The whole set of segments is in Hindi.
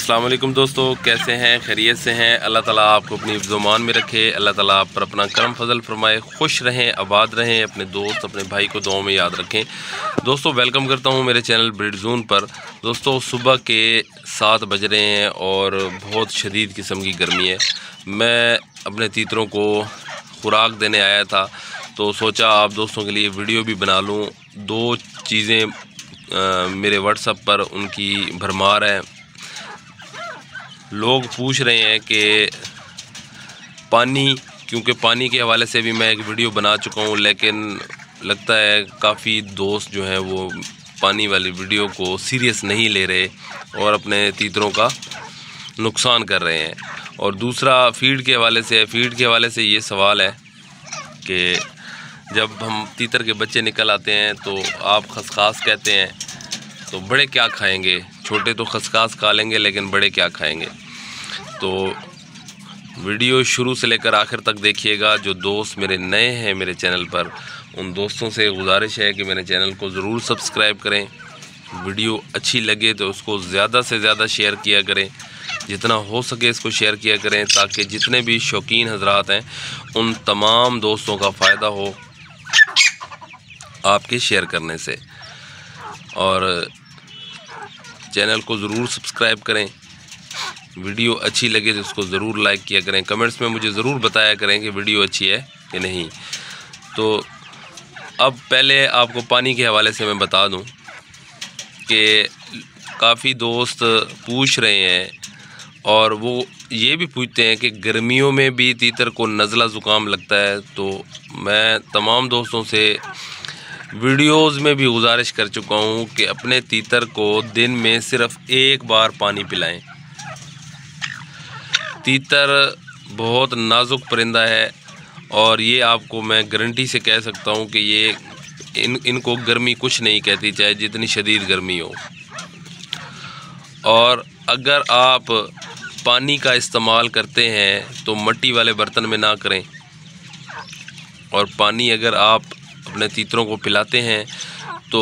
अस्सलाम वालेकुम दोस्तों, कैसे हैं? खैरियत से हैं? अल्लाह ताला आपको अपनी ज़ुबान में रखे। अल्लाह ताला आप पर अपना करम फजल फरमाए। खुश रहें, आबाद रहें, अपने दोस्त अपने भाई को दुआओं में याद रखें। दोस्तों वेलकम करता हूं मेरे चैनल ब्रीड जोन पर। दोस्तों सुबह के 7 बज रहे हैं और बहुत शदीद किस्म की गर्मी है। मैं अपने तीतरों को खुराक देने आया था तो सोचा आप दोस्तों के लिए वीडियो भी बना लूँ। 2 चीज़ें मेरे व्हाट्सएप पर उनकी भरमार है। लोग पूछ रहे हैं कि पानी, क्योंकि पानी के हवाले से भी मैं एक वीडियो बना चुका हूं, लेकिन लगता है काफ़ी दोस्त जो हैं वो पानी वाली वीडियो को सीरियस नहीं ले रहे और अपने तीतरों का नुकसान कर रहे हैं। और दूसरा फीड के हवाले से है। फीड के हवाले से ये सवाल है कि जब हम तीतर के बच्चे निकल आते हैं तो आप खसखास कहते हैं, तो बड़े क्या खाएंगे? छोटे तो खसखास खा लेंगे लेकिन बड़े क्या खाएंगे? तो वीडियो शुरू से लेकर आखिर तक देखिएगा। जो दोस्त मेरे नए हैं मेरे चैनल पर, उन दोस्तों से गुजारिश है कि मेरे चैनल को ज़रूर सब्सक्राइब करें। वीडियो अच्छी लगे तो उसको ज़्यादा से ज़्यादा शेयर किया करें, जितना हो सके इसको शेयर किया करें, ताकि जितने भी शौकीन हजरात हैं उन तमाम दोस्तों का फ़ायदा हो आपके शेयर करने से। और चैनल को ज़रूर सब्सक्राइब करें। वीडियो अच्छी लगे तो उसको ज़रूर लाइक किया करें। कमेंट्स में मुझे ज़रूर बताया करें कि वीडियो अच्छी है कि नहीं। तो अब पहले आपको पानी के हवाले से मैं बता दूं कि काफ़ी दोस्त पूछ रहे हैं और वो ये भी पूछते हैं कि गर्मियों में भी तीतर को नज़ला ज़ुकाम लगता है। तो मैं तमाम दोस्तों से वीडियोस में भी गुजारिश कर चुका हूँ कि अपने तीतर को दिन में सिर्फ 1 बार पानी पिलाएं। तीतर बहुत नाजुक परिंदा है और ये आपको मैं गारंटी से कह सकता हूँ कि ये इनको गर्मी कुछ नहीं कहती, चाहे जितनी शदीद गर्मी हो। और अगर आप पानी का इस्तेमाल करते हैं तो मिट्टी वाले बर्तन में ना करें। और पानी अगर आप अपने तीतरों को पिलाते हैं तो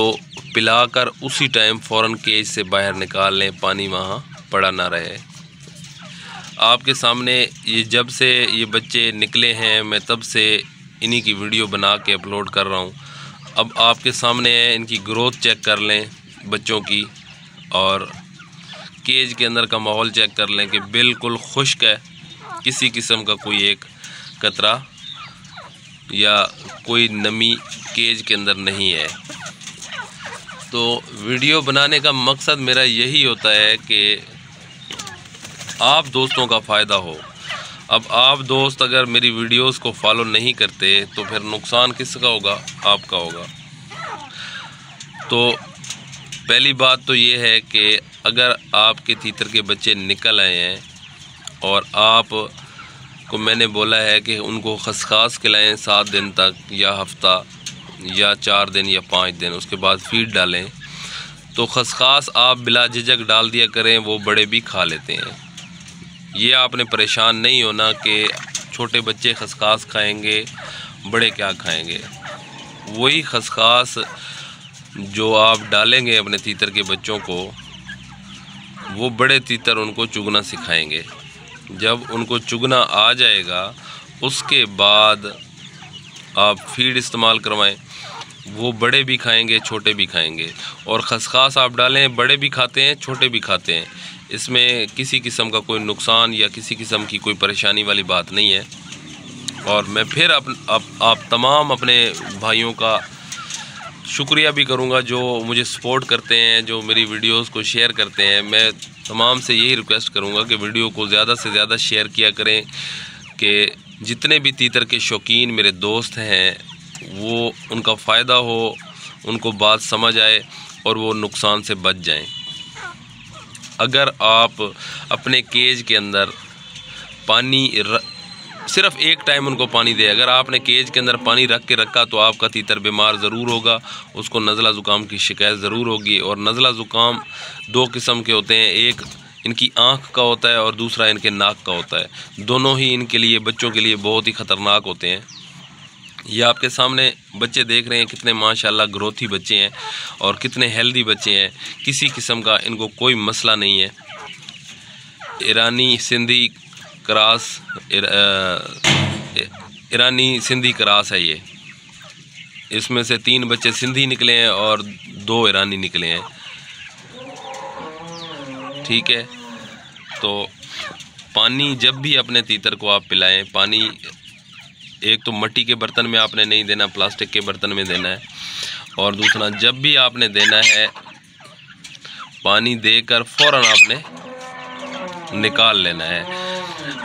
पिलाकर उसी टाइम फ़ौरन केज से बाहर निकाल लें, पानी वहाँ पड़ा ना रहे। आपके सामने ये जब से ये बच्चे निकले हैं मैं तब से इन्हीं की वीडियो बना के अपलोड कर रहा हूँ। अब आपके सामने है, इनकी ग्रोथ चेक कर लें बच्चों की, और केज के अंदर का माहौल चेक कर लें कि बिल्कुल खुश्क है, किसी किस्म का कोई एक कतरा या कोई नमी केज के अंदर नहीं है। तो वीडियो बनाने का मकसद मेरा यही होता है कि आप दोस्तों का फ़ायदा हो। अब आप दोस्त अगर मेरी वीडियोस को फॉलो नहीं करते तो फिर नुकसान किसका होगा? आपका होगा। तो पहली बात तो ये है कि अगर आपके तीतर के बच्चे निकल आए हैं और आप को मैंने बोला है कि उनको खसखास खिलाएं 7 दिन तक, या हफ्ता, या 4 दिन या 5 दिन, उसके बाद फीड डालें, तो खसखास आप बिला झिझक डाल दिया करें, वो बड़े भी खा लेते हैं। ये आपने परेशान नहीं होना कि छोटे बच्चे खसखास खाएंगे, बड़े क्या खाएंगे। वही खसखास जो आप डालेंगे अपने तीतर के बच्चों को, वो बड़े तीतर उनको चुगना सिखाएंगे। जब उनको चुगना आ जाएगा उसके बाद आप फीड इस्तेमाल करवाएं, वो बड़े भी खाएंगे छोटे भी खाएंगे। और खसखास आप डालें, बड़े भी खाते हैं छोटे भी खाते हैं, इसमें किसी किस्म का कोई नुकसान या किसी किस्म की कोई परेशानी वाली बात नहीं है। और मैं फिर आप तमाम अपने भाइयों का शुक्रिया भी करूंगा जो मुझे सपोर्ट करते हैं, जो मेरी वीडियोस को शेयर करते हैं। मैं तमाम से यही रिक्वेस्ट करूंगा कि वीडियो को ज़्यादा से ज़्यादा शेयर किया करें कि जितने भी तीतर के शौकीन मेरे दोस्त हैं वो उनका फ़ायदा हो, उनको बात समझ आए और वो नुकसान से बच जाएं। अगर आप अपने केज के अंदर पानी सिर्फ एक टाइम उनको पानी दे, अगर आपने केज के अंदर पानी रख के रखा तो आपका तीतर बीमार ज़रूर होगा, उसको नज़ला ज़ुकाम की शिकायत ज़रूर होगी। और नज़ला ज़ुकाम 2 किस्म के होते हैं, एक इनकी आँख का होता है और दूसरा इनके नाक का होता है। दोनों ही इनके लिए, बच्चों के लिए बहुत ही ख़तरनाक होते हैं। ये आपके सामने बच्चे देख रहे हैं, कितने माशाल्लाह ग्रोथी बच्चे हैं और कितने हेल्दी बच्चे हैं, किसी किस्म का इनको कोई मसला नहीं है। ईरानी सिंधी क्रॉस, ईरानी सिंधी क्रॉस है ये। इसमें से 3 बच्चे सिंधी निकले हैं और 2 ईरानी निकले हैं। ठीक है, तो पानी जब भी अपने तीतर को आप पिलाएं, पानी एक तो मिट्टी के बर्तन में आपने नहीं देना, प्लास्टिक के बर्तन में देना है। और दूसरा, जब भी आपने देना है पानी देकर फ़ौरन आपने निकाल लेना है,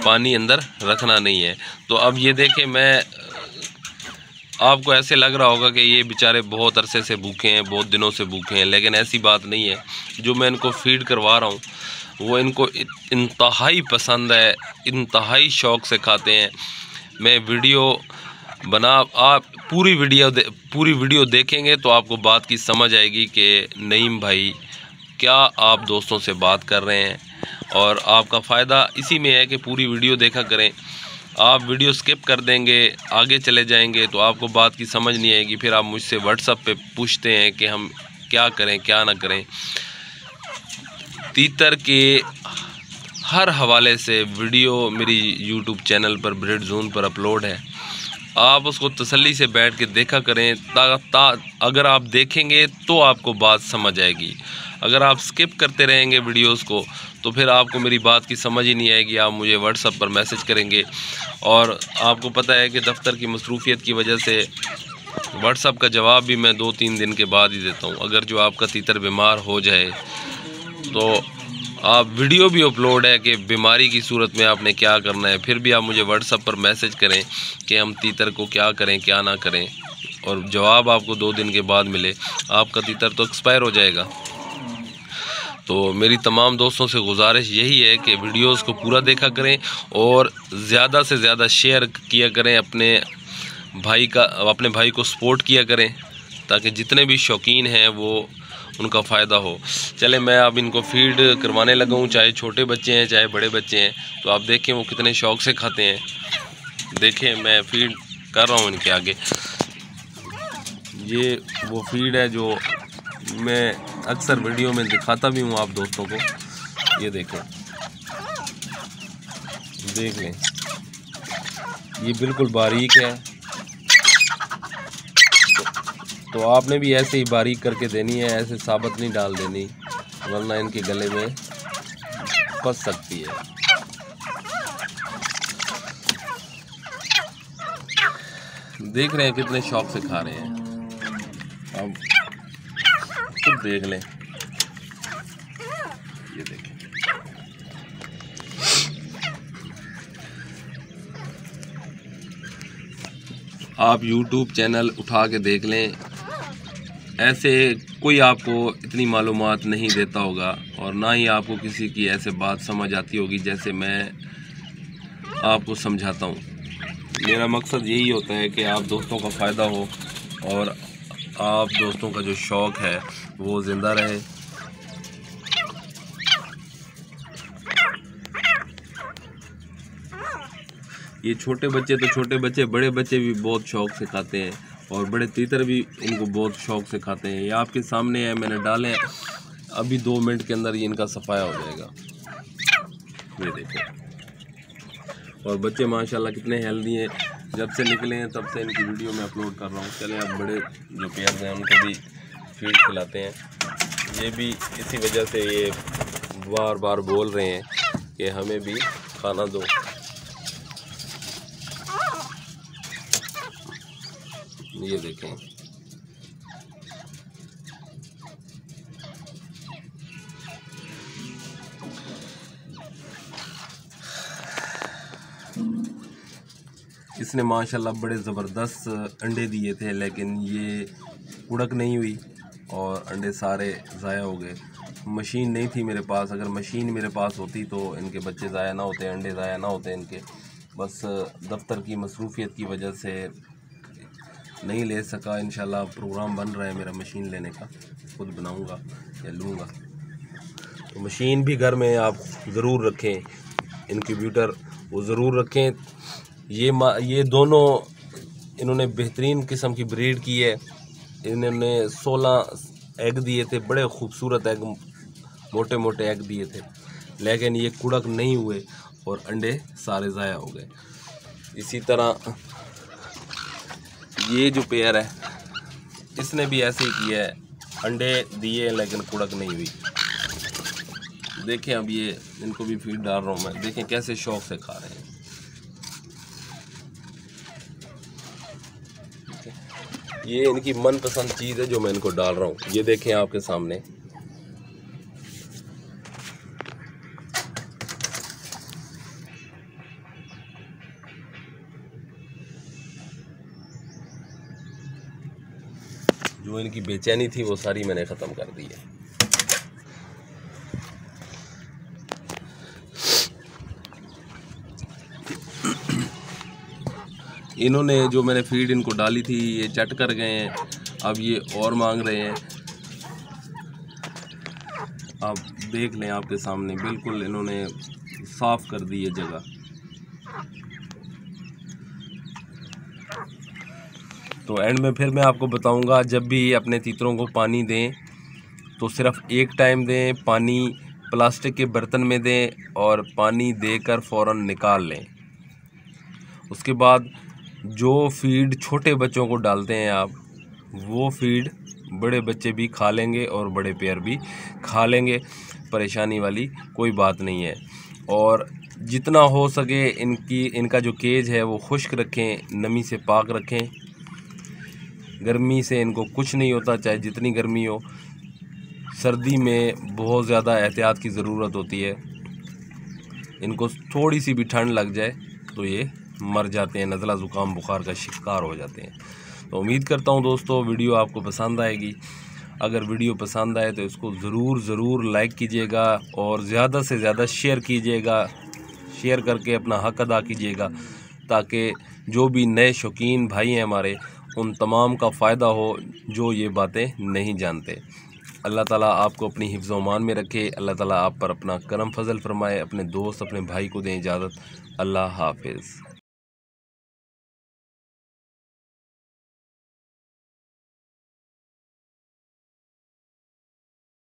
पानी अंदर रखना नहीं है। तो अब ये देखें, मैं आपको ऐसे लग रहा होगा कि ये बेचारे बहुत अरसे से भूखे हैं, बहुत दिनों से भूखे हैं, लेकिन ऐसी बात नहीं है। जो मैं इनको फीड करवा रहा हूँ वो इनको इंतहाई पसंद है, इंतहाई शौक़ से खाते हैं। मैं वीडियो बना, आप पूरी वीडियो देखेंगे तो आपको बात की समझ आएगी कि नईम भाई क्या आप दोस्तों से बात कर रहे हैं। और आपका फ़ायदा इसी में है कि पूरी वीडियो देखा करें। आप वीडियो स्किप कर देंगे, आगे चले जाएंगे तो आपको बात की समझ नहीं आएगी। फिर आप मुझसे व्हाट्सएप पे पूछते हैं कि हम क्या करें क्या ना करें। तीतर के हर हवाले से वीडियो मेरी यूट्यूब चैनल पर ब्रीड जोन पर अपलोड है। आप उसको तसल्ली से बैठ के देखा करें। अगर आप देखेंगे तो आपको बात समझ आएगी। अगर आप स्किप करते रहेंगे वीडियोस को तो फिर आपको मेरी बात की समझ ही नहीं आएगी। आप मुझे व्हाट्सएप पर मैसेज करेंगे और आपको पता है कि दफ्तर की मसरूफियत की वजह से व्हाट्सएप का जवाब भी मैं 2-3 दिन के बाद ही देता हूँ। अगर जो आपका तीतर बीमार हो जाए तो आप वीडियो भी अपलोड है कि बीमारी की सूरत में आपने क्या करना है, फिर भी आप मुझे व्हाट्सएप पर मैसेज करें कि हम तीतर को क्या करें क्या ना करें, और जवाब आपको 2 दिन के बाद मिले, आपका तीतर तो एक्सपायर हो जाएगा। तो मेरी तमाम दोस्तों से गुजारिश यही है कि वीडियोस को पूरा देखा करें और ज़्यादा से ज़्यादा शेयर किया करें, अपने भाई को सपोर्ट किया करें ताकि जितने भी शौकीन हैं वो उनका फ़ायदा हो। चले मैं अब इनको फीड करवाने लगा हूँ, चाहे छोटे बच्चे हैं चाहे बड़े बच्चे हैं। तो आप देखें वो कितने शौक़ से खाते हैं। देखें मैं फीड कर रहा हूँ इनके आगे। ये वो फीड है जो मैं अक्सर वीडियो में दिखाता भी हूँ आप दोस्तों को। ये देखें, देख लें, ये बिल्कुल बारीक है। तो आपने भी ऐसे ही बारीक करके देनी है, ऐसे साबुत नहीं डाल देनी, वरना इनके गले में फंस सकती है। देख रहे हैं कितने शौक से खा रहे हैं, अब खुद देख लें। ये देखें, आप YouTube चैनल उठा के देख लें, ऐसे कोई आपको इतनी मालूमात नहीं देता होगा और ना ही आपको किसी की ऐसे बात समझ आती होगी जैसे मैं आपको समझाता हूँ। मेरा मकसद यही होता है कि आप दोस्तों का फ़ायदा हो और आप दोस्तों का जो शौक़ है वो ज़िंदा रहे। ये छोटे बच्चे तो छोटे बच्चे, बड़े बच्चे भी बहुत शौक़ से खाते हैं और बड़े तीतर भी इनको बहुत शौक़ से खाते हैं। ये आपके सामने है, मैंने डाले हैं, अभी 2 मिनट के अंदर ये इनका सफाया हो जाएगा। ये देखो, और बच्चे माशाल्लाह कितने हेल्दी हैं। जब से निकले हैं तब से इनकी वीडियो में अपलोड कर रहा हूँ। चलें अब बड़े जो पेयर्स हैं उनको भी फीड खिलाते हैं। ये भी इसी वजह से ये बार बार बोल रहे हैं कि हमें भी खाना दो। ये देखें, इसने माशाल्लाह बड़े ज़बरदस्त अंडे दिए थे, लेकिन ये उड़क नहीं हुई और अंडे सारे ज़ाया हो गए। मशीन नहीं थी मेरे पास, अगर मशीन मेरे पास होती तो इनके बच्चे ज़ाया ना होते, अंडे ज़ाया ना होते इनके। बस दफ्तर की मसरूफियत की वजह से नहीं ले सका। इंशाल्लाह प्रोग्राम बन रहा है मेरा मशीन लेने का, खुद बनाऊंगा या लूँगा। तो मशीन भी घर में आप ज़रूर रखें, इनक्यूबेटर वो ज़रूर रखें। ये दोनों इन्होंने बेहतरीन किस्म की ब्रीड की है। इन्होंने 16 एग दिए थे, बड़े खूबसूरत एग, मोटे मोटे एग दिए थे। लेकिन ये कुड़क नहीं हुए और अंडे सारे ज़ाया हो गए। इसी तरह ये जो पेयर है इसने भी ऐसे ही किया है, अंडे दिए लेकिन कुड़क नहीं हुई। देखें अब ये इनको भी फीड डाल रहा हूँ मैं, देखें कैसे शौक से खा रहे हैं। ये इनकी मनपसंद चीज़ है जो मैं इनको डाल रहा हूँ, ये देखें आपके सामने। जो इनकी बेचैनी थी वो सारी मैंने ख़त्म कर दी है। इन्होंने जो मैंने फीड इनको डाली थी ये चट कर गए हैं, अब ये और मांग रहे हैं। आप देख लें आपके सामने, बिल्कुल इन्होंने साफ कर दी है जगह। तो एंड में फिर मैं आपको बताऊंगा, जब भी अपने तीतरों को पानी दें तो सिर्फ एक टाइम दें, पानी प्लास्टिक के बर्तन में दें और पानी देकर फ़ौरन निकाल लें। उसके बाद जो फीड छोटे बच्चों को डालते हैं आप, वो फीड बड़े बच्चे भी खा लेंगे और बड़े पेयर भी खा लेंगे, परेशानी वाली कोई बात नहीं है। और जितना हो सके इनका जो केज है वो खुश्क रखें, नमी से पाक रखें। गर्मी से इनको कुछ नहीं होता, चाहे जितनी गर्मी हो। सर्दी में बहुत ज़्यादा एहतियात की ज़रूरत होती है, इनको थोड़ी सी भी ठंड लग जाए तो ये मर जाते हैं, नज़ला ज़ुकाम बुखार का शिकार हो जाते हैं। तो उम्मीद करता हूँ दोस्तों वीडियो आपको पसंद आएगी। अगर वीडियो पसंद आए तो इसको ज़रूर लाइक कीजिएगा और ज़्यादा से ज़्यादा शेयर कीजिएगा, शेयर करके अपना हक अदा कीजिएगा, ताकि जो भी नए शौकीन भाई हैं हमारे, उन तमाम का फ़ायदा हो जो ये बातें नहीं जानते। अल्लाह ताला आपको अपनी हिफ्ज़ अमान में रखे, अल्लाह ताला आप पर अपना करम फजल फरमाए। अपने दोस्त अपने भाई को दें इजाज़त। अल्लाह हाफिज़।